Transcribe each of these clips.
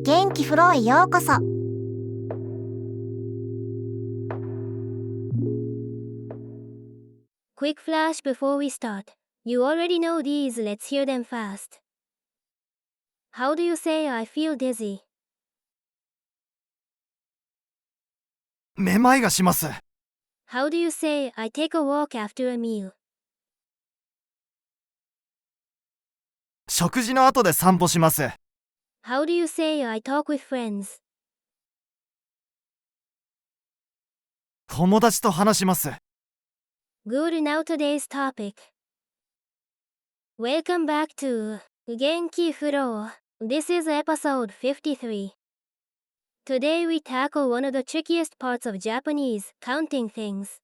元気フローへようこそ。Quick flash before we start. You already know these, let's hear them fast. How do you say I feel dizzy? めまいがします。 How do you say I take a walk after a meal? 食事の後で散歩します。 How do you say I talk with friends? 友達と話します。 Good, now today's topic. Welcome back to 元気フロー. This is episode 53. Today we tackle one of the trickiest parts of Japanese, counting things.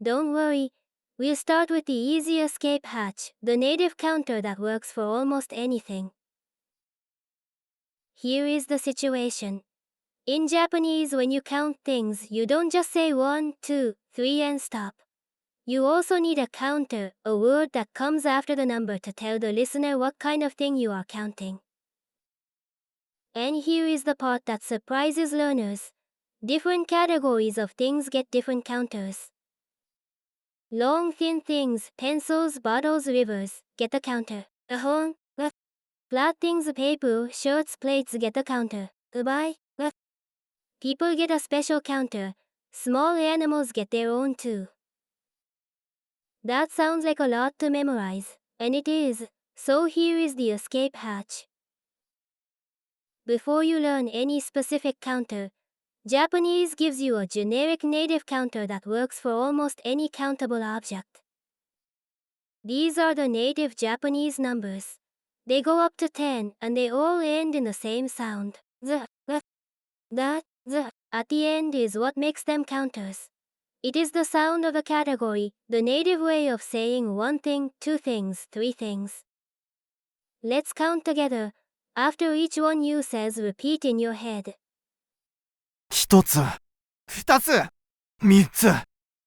Don't worry, we'll start with the easy escape hatch, the native counter that works for almost anything. Here is the situation. In Japanese, when you count things, you don't just say 1, 2, 3 and stop. You also need a counter, a word that comes after the number to tell the listener what kind of thing you are counting. And here is the part that surprises learners. Different categories of things get different counters. Long thin things, pencils, bottles, rivers, get a counter. Flat things, paper, shirts, plates, get a counter. People get a special counter. Small animals get their own too. That sounds like a lot to memorize, and it is. So here is the escape hatch. Before you learn any specific counter, Japanese gives you a generic native counter that works for almost any countable object. These are the native Japanese numbers. They go up to 10 and they all end in the same sound. The at the end is what makes them counters. It is the sound of the category, the native way of saying one thing, two things, three things. Let's count together. After each one you says repeat in your head. 1つ、2つ、3つ、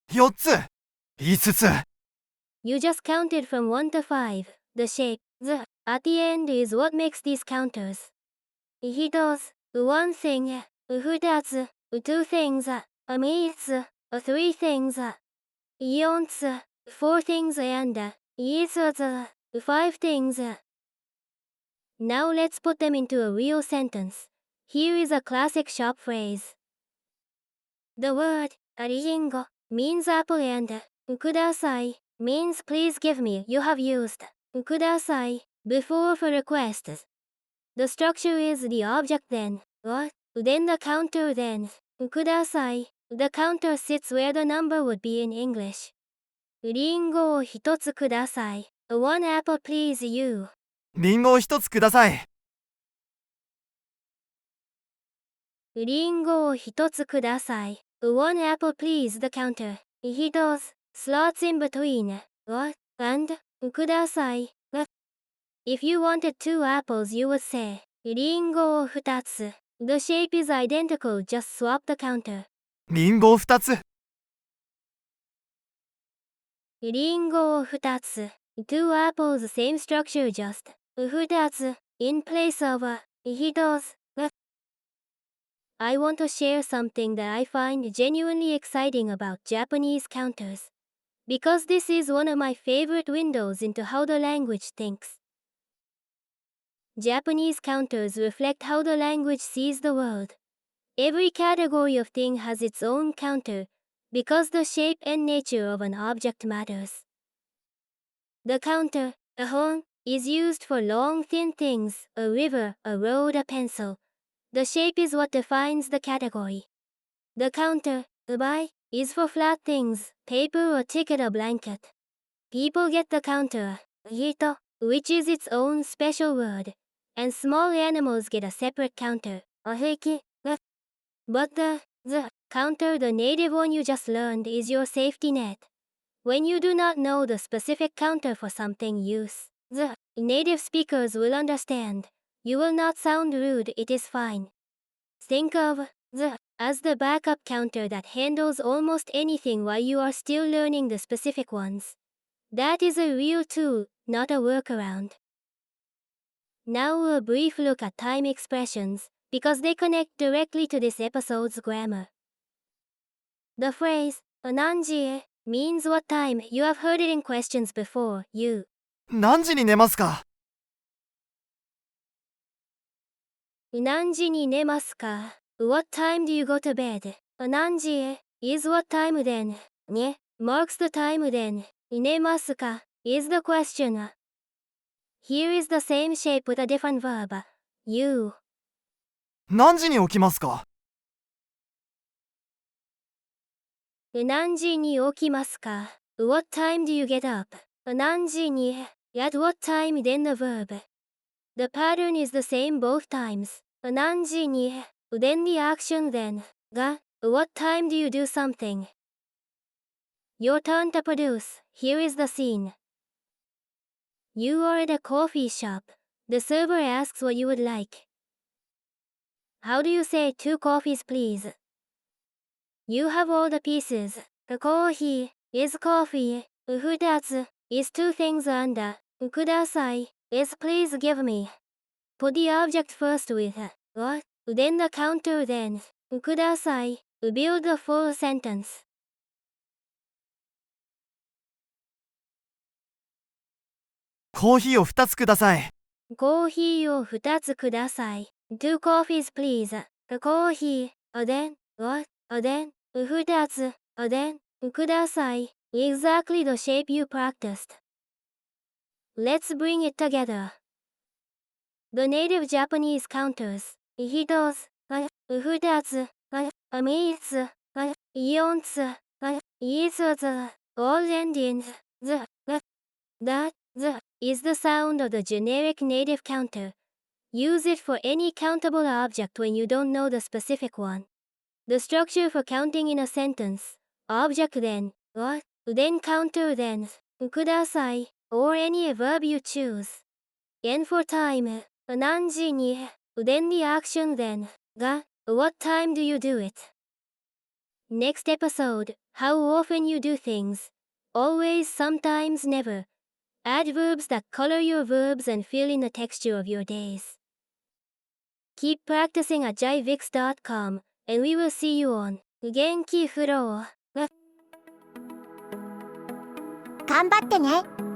4つ、5つ。 You just counted from 1 to 5. The shape, the, at the end is what makes these counters. 1つ, one thing, 2つ, two things, 3つ, three things, 4つ, four things and 5つ, five things. Now let's put them into a real sentence. Here is a classic shop phrase. The word りんご means apple and ください means please give me. You have used ください before for requests. The structure is the object then, what? Then the counter then, ください. The counter sits where the number would be in English. りんごを一つください. One apple please you. リンゴを1つください。りんごを一つください. One apple please the counter. 一つ slots in between. What? And ください. If you wanted two apples you would say りんごを二つ. The shape is identical, just swap the counter. リンゴを2つ。りんごを二つ. Two apples, same structure, just 二つ in place of 一つ. I want to share something that I find genuinely exciting about Japanese counters. Because this is one of my favorite windows into how the language thinks. Japanese counters reflect how the language sees the world. Every category of thing has its own counter, because the shape and nature of an object matters. The counter, a hon, is used for long thin things, a river, a road, a pencil. The shape is what defines the category. The counter, ubai, is for flat things, paper, a ticket, a blanket. People get the counter, hito, which is its own special word, and small animals get a separate counter, a heiki. But the counter, the native one you just learned, is your safety net. When you do not know the specific counter for something use, the native speakers will understand. You will not sound rude, it is fine. Think of the as the backup counter that handles almost anything while you are still learning the specific ones. That is a real tool, not a workaround. Now a brief look at time expressions, because they connect directly to this episode's grammar. The phrase, 何時 means what time. You have heard it in questions before. You. 何時に寝ますか？何時に寝ますか? What time do you go to bed? 何時 is what time then. ね marks the time then. 寝ますか is the question. Here is the same shape with a different verb. You. 何時に起きますか？何時に起きますか? What time do you get up? 何時に at what time then the verb. The pattern is the same both times. 何時に then the action then. が what time do you do something? Your turn to produce. Here is the scene. You are at a coffee shop. The server asks what you would like. How do you say 2 coffees please? You have all the pieces. The coffee is coffee. 2つ is 2 things and ください is please give me. Put the object first with what, then the counter then. ください build the full sentence. コーヒーを2つください。コーヒーを2つください. 2 coffees please. コーヒー then what, then 2つ then ください exactly the shape you practiced. Let's bring it together. The native Japanese counters 1つ2つ3つ4つ5つ all end in the. That the is the sound of the generic native counter. Use it for any countable object when you don't know the specific one. The structure for counting in a sentence, object then, what, then counter then, ください or any verb you choose. And for time, 何時に then the action then, が what time do you do it? Next episode, how often you do things. Always, sometimes, never. Adverbs that color your verbs and fill in the texture of your days. Keep practicing at jivix.com, and we will see you on 元気フロー。頑張ってね。